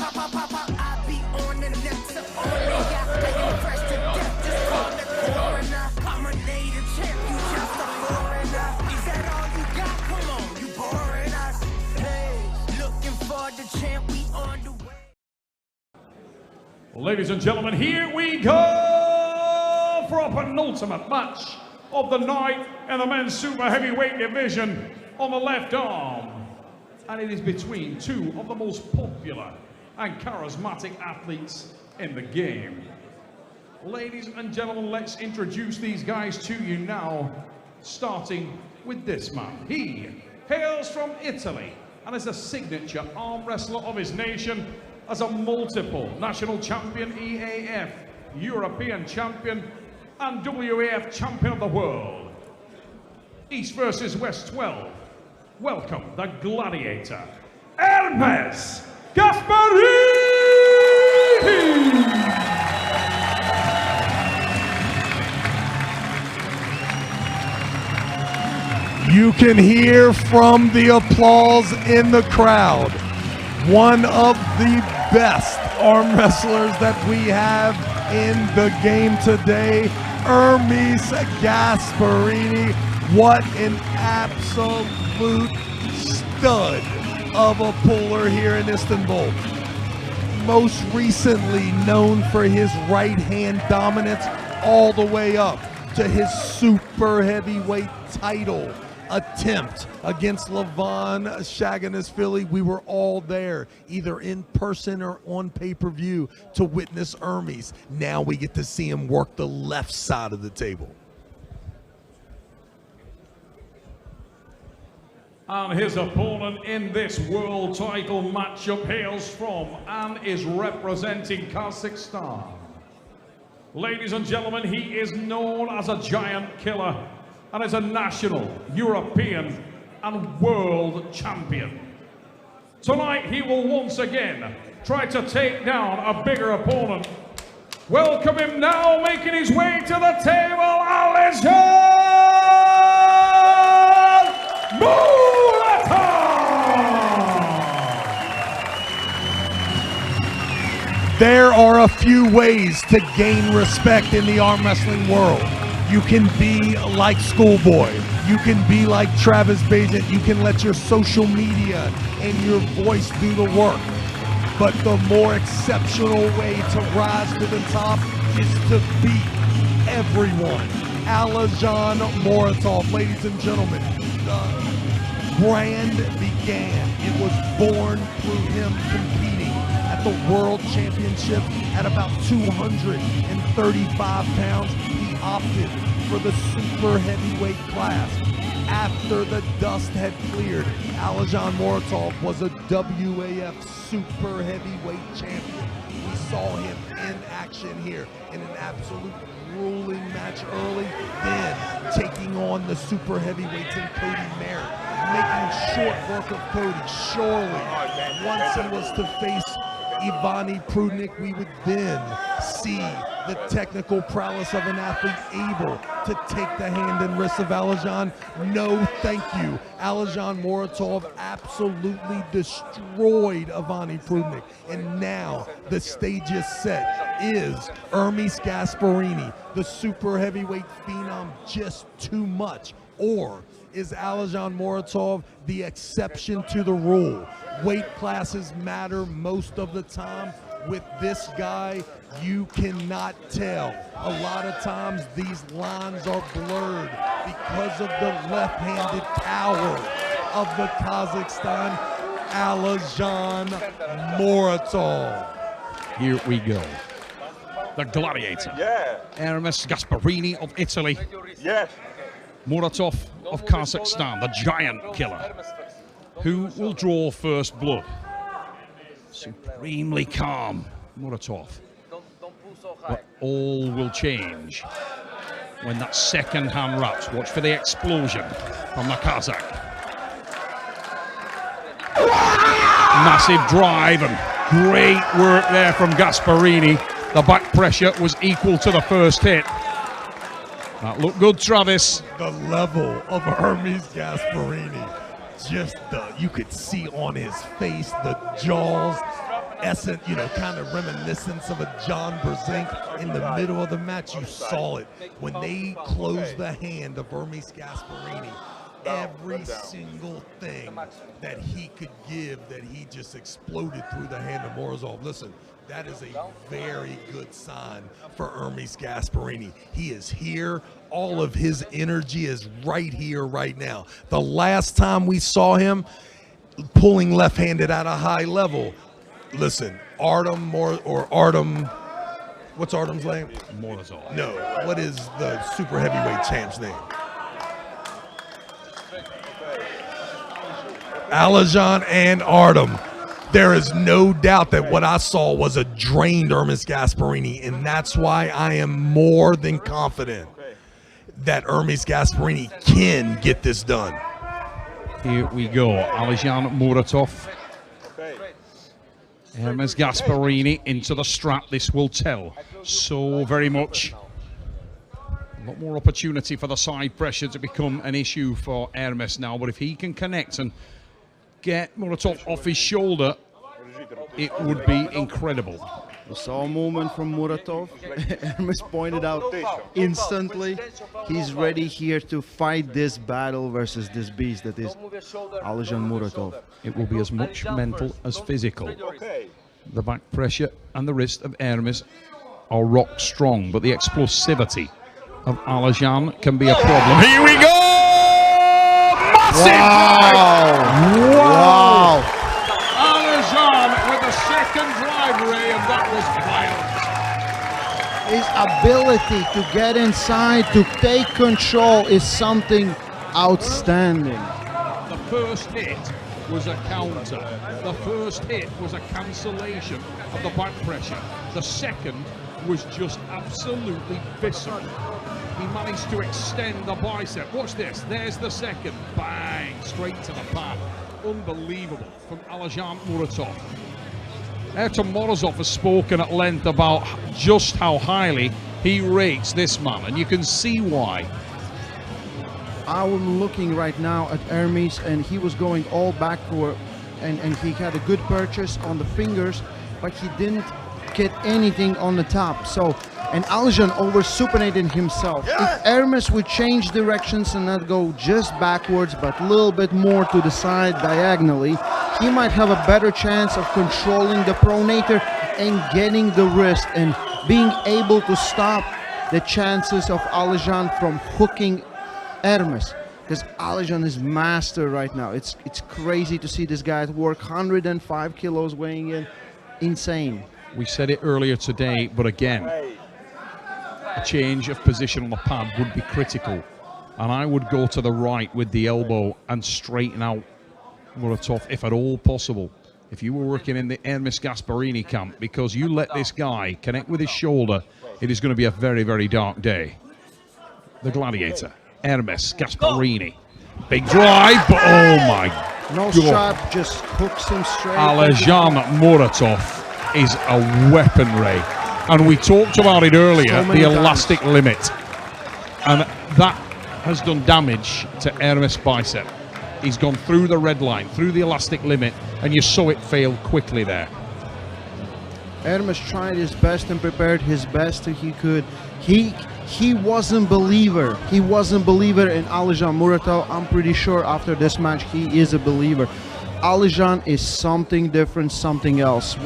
I be on the next only. I am fresh to death, just call the coroner. I'm a native champ, you just a foreigner. Is that all you got? Come on, you boring us. Hey, looking for the champ, we on the way. Ladies and gentlemen, here we go for a penultimate match of the night in the men's super heavyweight division on the left arm. And it is between two of the most popular and charismatic athletes in the game. Ladies and gentlemen, let's introduce these guys to you now, starting with this man. He hails from Italy and is a signature arm wrestler of his nation, as a multiple national champion, EAF, European champion, and WAF champion of the world. East versus West 12. Welcome, the gladiator, Ermes Gasparini! You can hear from the applause in the crowd. One of the best arm wrestlers that we have in the game today, Ermes Gasparini. What an absolute stud of a puller here in Istanbul. Most recently known for his right hand dominance all the way up to his super heavyweight title attempt against LEVAN Shaganist Philly. We were all there, either in person or on pay-per-view, to witness Ermes. Now we get to see him work the left side of the table. And his opponent in this world title matchup hails from and is representing Kazakhstan. Ladies and gentlemen, he is known as a giant killer and is a national, European, and world champion. Tonight, he will once again try to take down a bigger opponent. Welcome him now, making his way to the table, Alizhan Muratov! There are a few ways to gain respect in the arm wrestling world. You can be like Schoolboy. You can be like Travis Bazant. You can let your social media and your voice do the work. But the more exceptional way to rise to the top is to beat everyone. Alizhan Muratov, ladies and gentlemen, the brand began. It was born through him competing at the World Championship at about 235 pounds. He opted for the super heavyweight class. After the dust had cleared, Alizhan Muratov was a WAF super heavyweight champion. We saw him in action here in an absolute grueling match early, then taking on the super heavyweights in Cody Merritt, making short work of Cody. Surely, once he was to face Ivani Prudnik, we would then see the technical prowess of an athlete able to take the hand and wrist of Alizhan. No, thank you. Alizhan Muratov absolutely destroyed Ivani Prudnik. And now the stage is set. Is Ermes Gasparini, the super heavyweight phenom, just too much? Or is Alizhan Muratov the exception to the rule? Weight classes matter most of the time. With this guy, you cannot tell. A lot of times these lines are blurred because of the left-handed power of the Kazakhstan, Alizhan Muratov. Here we go. The gladiator. Ermes Gasparini of Italy. Muratov of Kazakhstan, the giant killer. Who will draw first blood? Supremely calm, Muratov. But all will change when that second hand wraps. Watch for the explosion from the Kazakh. Massive drive and great work there from Gasparini. The back pressure was equal to the first hit. That looked good, Travis. The level of Ermes Gasparini, just you could see on his face the jaws essence, you know, kind of reminiscence of a John Brzenk in the middle of the match. You saw it when they closed the hand of Ermes Gasparini. Every single thing that he could give, that he just exploded through the hand of Muratov. Listen, that is a very good sign for Ermes Gasparini. He is here. All of his energy is right here, right now. The last time we saw him pulling left-handed at a high level, listen, Artem, what's Artem's name? Muratov. No, what is the super heavyweight champ's name? Alizhan and Artem. There is no doubt that what I saw was a drained Ermes Gasparini, and that's why I am more than confident that Ermes Gasparini can get this done. Here we go. Alizhan Muratov. Ermes Gasparini into the strap. This will tell so very much. A lot more opportunity for the side pressure to become an issue for Ermes now, but if he can connect and get Muratov off his shoulder, it would be incredible. We saw a movement from Muratov. Ermes pointed out instantly he's ready here to fight this battle versus this beast that is Alizhan Muratov. It will be as much mental as physical. The back pressure and the wrist of Ermes are rock strong, but the explosivity of Alizhan can be a problem. Here we go! Massive drive! Wow! Alizhan with the second drive, Ray, and that was violent. His ability to get inside, to take control is something outstanding. The first hit was a counter. The first hit was a cancellation of the back pressure. The second was just absolutely visceral. He managed to extend the bicep. Watch this. There's the second. Bang! Straight to the pad. Unbelievable from Alizhan Muratov. Muratov has spoken at length about just how highly he rates this man, and you can see why. I'm looking right now at Ermes, and he was going all backward, and he had a good purchase on the fingers, but he didn't get anything on the top. So, and Alizhan over-supinated himself. If Ermes would change directions and not go just backwards, but a little bit more to the side diagonally, he might have a better chance of controlling the pronator and getting the wrist and being able to stop the chances of Alizhan from hooking Ermes, because Alizhan is master right now. It's crazy to see this guy work. 105 kilos weighing in, insane. We said it earlier today, but again, a change of position on the pad would be critical, and I would go to the right with the elbow and straighten out Muratov if at all possible. If you were working in the Ermes Gasparini camp, because you let this guy connect with his shoulder, it is going to be a very, very dark day. The Gladiator. Ermes Gasparini. Big drive, but oh my No God. strap, just hooks him straight. Alizhan Muratov is a weapon, Ray. And we talked about it earlier, So many the times. elastic limit. And that has done damage to Ermes' bicep. He's gone through the red line, through the elastic limit, and you saw it fail quickly there. Ermes tried his best and prepared his best he could. He wasn't believer. He wasn't believer in Alizhan Muratov. I'm pretty sure after this match he is a believer. Alizhan is something different, something else.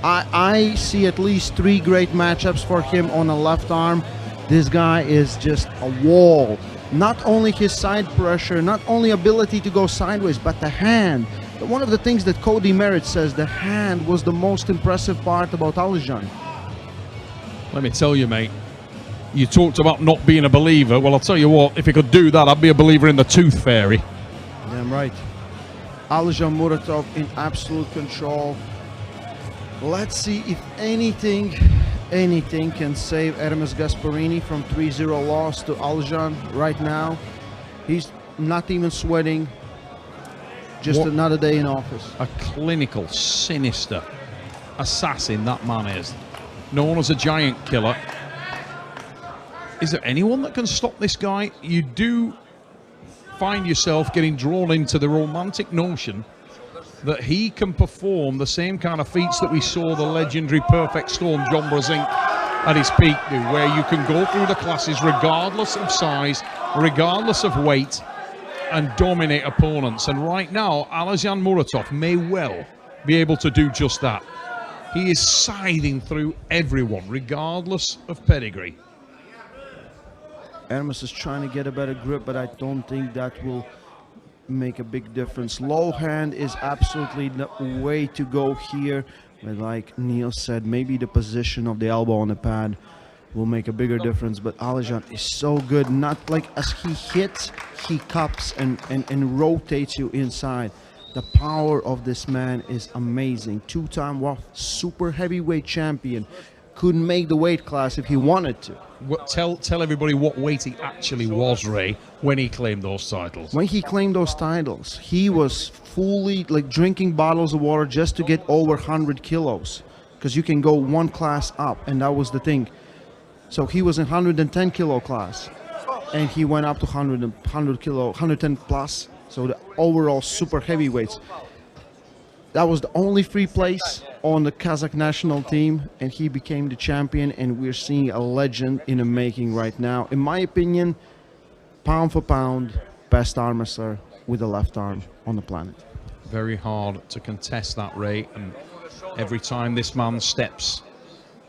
I see at least 3 great matchups for him on the left arm. This guy is just a wall. Not only his side pressure, not only ability to go sideways, but the hand. One of the things that Cody Merritt says, the hand was the most impressive part about Alizhan. Let me tell you, mate, you talked about not being a believer. Well, I'll tell you what, if he could do that, I'd be a believer in the Tooth Fairy. Damn right. Alizhan Muratov in absolute control. Let's see if anything can save Ermes Gasparini from 3-0 loss to Alizhan right now. He's not even sweating. Just another day in office. A clinical, sinister assassin that man is. Known as a giant killer. Is there anyone that can stop this guy? You do find yourself getting drawn into the romantic notion that he can perform the same kind of feats that we saw the legendary Perfect Storm John Brozink at his peak do, where you can go through the classes regardless of size, regardless of weight, and dominate opponents. And right now, Alizhan Muratov may well be able to do just that. He is scything through everyone, regardless of pedigree. Ermes is trying to get a better grip, but I don't think that will make a big difference. Low hand is absolutely the way to go here. But like Neil said, maybe the position of the elbow on the pad will make a bigger difference. But Alizhan is so good. Not like as he hits, he cups and rotates you inside. The power of this man is amazing. Two-time world super heavyweight champion. Couldn't make the weight class if he wanted to. Tell everybody what weight he actually was, Ray, when he claimed those titles. When he claimed those titles, he was fully like drinking bottles of water just to get over 100 kilos. Because you can go one class up, and that was the thing. So he was in 110 kilo class, and he went up to 100 kilo, 110 plus. So the overall super heavyweights. That was the only free place on the Kazakh national team, and he became the champion, and we're seeing a legend in the making right now. In my opinion, pound for pound, best arm wrestler with the left arm on the planet. Very hard to contest that, Ray, and every time this man steps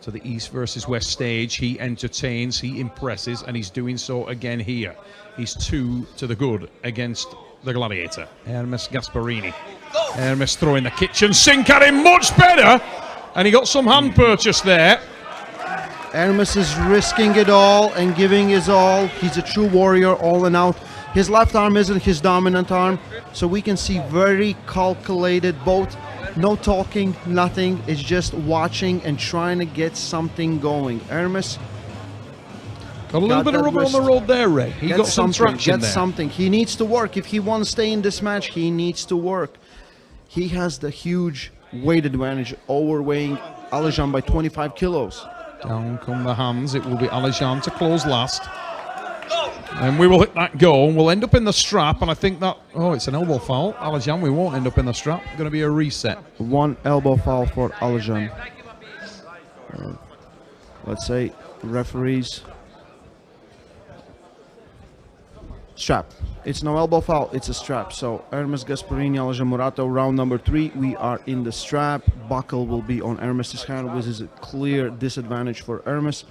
to the East versus West stage, he entertains, he impresses, and he's doing so again here. He's 2 to the good against the Gladiator, Ermes Gasparini. Ermes throwing the kitchen sink at him, much better, and he got some hand purchase there. Ermes is risking it all and giving his all. He's a true warrior, all and out. His left arm isn't his dominant arm, so we can see very calculated, both no talking, nothing. It's just watching and trying to get something going. Ermes got a little bit of rubber on the road there, Ray. He got some traction there. Something. He needs to work. If he wants to stay in this match, he needs to work. He has the huge weight advantage, overweighing Alizhan by 25 kilos. Down come the hands. It will be Alizhan to close last. And we will hit that goal, and we'll end up in the strap, and I think that, oh, it's an elbow foul. Alizhan, we won't end up in the strap. Going to be a reset. One elbow foul for Alizhan. Let's say referees. Strap. It's no elbow foul, it's a strap. So Ermes Gasparini, Alizhan Muratov, round number 3. We are in the strap. Buckle will be on Ermes' hand, which is a clear disadvantage for Ermes.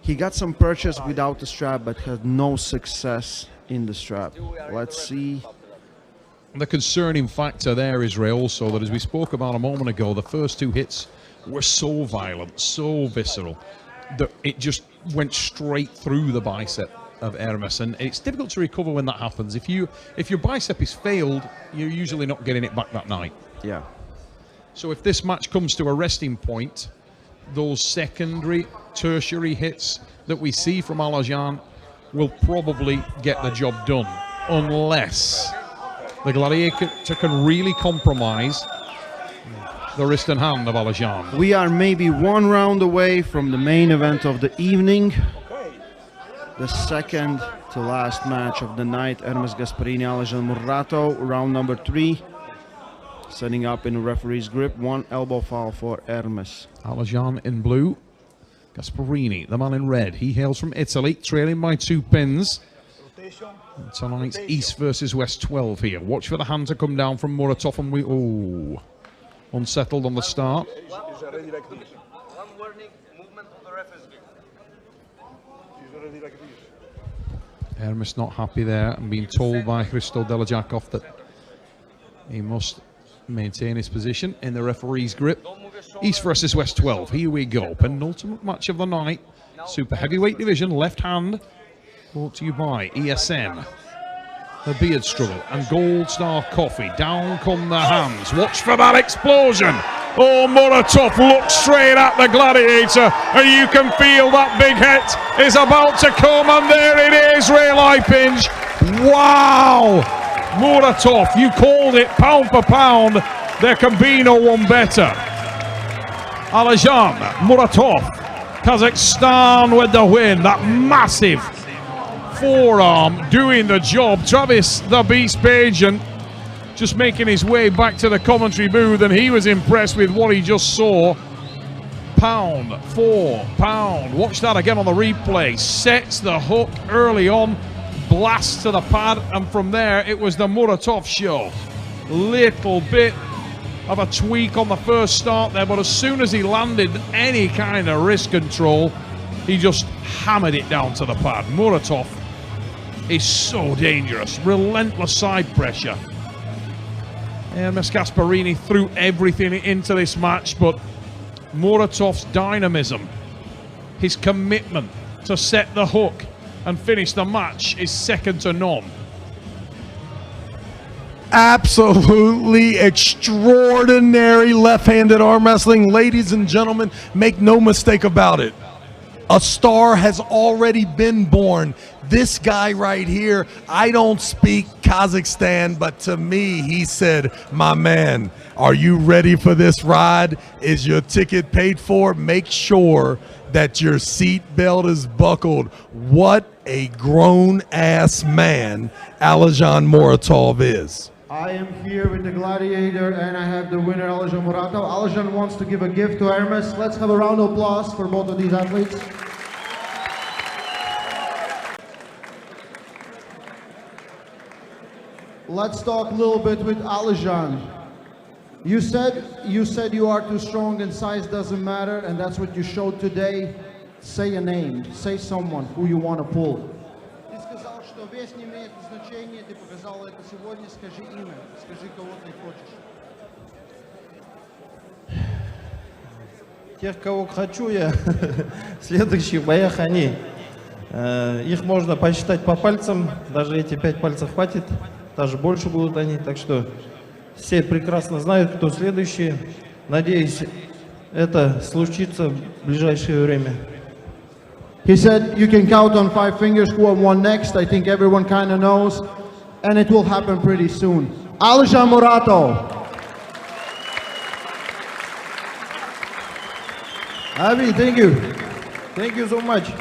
He got some purchase without the strap, but had no success in the strap. Let's see. The concerning factor there is, Ray, also that as we spoke about a moment ago, the first 2 hits were so violent, so visceral, that it just went straight through the bicep of Ermes, and it's difficult to recover when that happens. If your bicep is failed, you're usually not getting it back that night. Yeah. So if this match comes to a resting point, those secondary, tertiary hits that we see from Alizhan will probably get the job done, unless the Gladiator can really compromise the wrist and hand of Alizhan. We are maybe 1 round away from the main event of the evening. The second to last match of the night, Ermes Gasparini, Alizhan Muratov, round number 3. Setting up in a referee's grip, 1 elbow foul for Ermes. Alizhan in blue, Gasparini, the man in red. He hails from Italy, trailing by 2 pins. Tonight's East versus West 12 here. Watch for the hand to come down from Muratov, and we, oh, unsettled on the start. Ermes not happy there and being told by Christo Delajakov that he must maintain his position in the referee's grip. East versus West 12. Here we go. Penultimate match of the night. Super heavyweight division. Left hand. Brought to you by ESN. The Beard Struggle and Gold Star Coffee. Down come the hands. Watch for that explosion. Oh, Muratov looks straight at the Gladiator, and you can feel that big hit is about to come, and there it is, Ray Lipinge. Wow! Muratov, you called it pound for pound. There can be no one better. Alizhan Muratov, Kazakhstan with the win. That massive forearm doing the job. Travis the Beast Pageant just making his way back to the commentary booth, and he was impressed with what he just saw. Pound for pound. Watch that again on the replay. Sets the hook early on, blasts to the pad, and from there it was the Muratov show. Little bit of a tweak on the first start there, but as soon as he landed any kind of wrist control, he just hammered it down to the pad. Muratov is so dangerous. Relentless side pressure. Ermes Gasparini threw everything into this match, but Muratov's dynamism, his commitment to set the hook and finish the match is second to none. Absolutely extraordinary left-handed arm wrestling. Ladies and gentlemen, make no mistake about it. A star has already been born. This guy right here, I don't speak Kazakhstan, but to me, he said, my man, are you ready for this ride? Is your ticket paid for? Make sure that your seat belt is buckled. What a grown-ass man Alizhan Muratov is. I am here with the gladiator and I have the winner, Alizhan Muratov. Alizhan wants to give a gift to Ermes. Let's have a round of applause for both of these athletes. Let's talk a little bit with Alizhan. You said you are too strong and size doesn't matter, and that's what you showed today. Say a name, say someone who you want to pull. Ты сказал, что вес не имеет значения, ты показал это сегодня, скажи имя, скажи, кого ты хочешь. Тех, кого хочу я, в следующих боях они. Их можно посчитать по пальцам, даже эти 5 пальцев хватит, даже больше будут они, так что все прекрасно знают, кто следующий. Надеюсь, это случится в ближайшее время. He said you can count on 5 fingers who are one next. I think everyone kind of knows, and it will happen pretty soon. Alizhan Muratov. Abi, thank you. Thank you so much.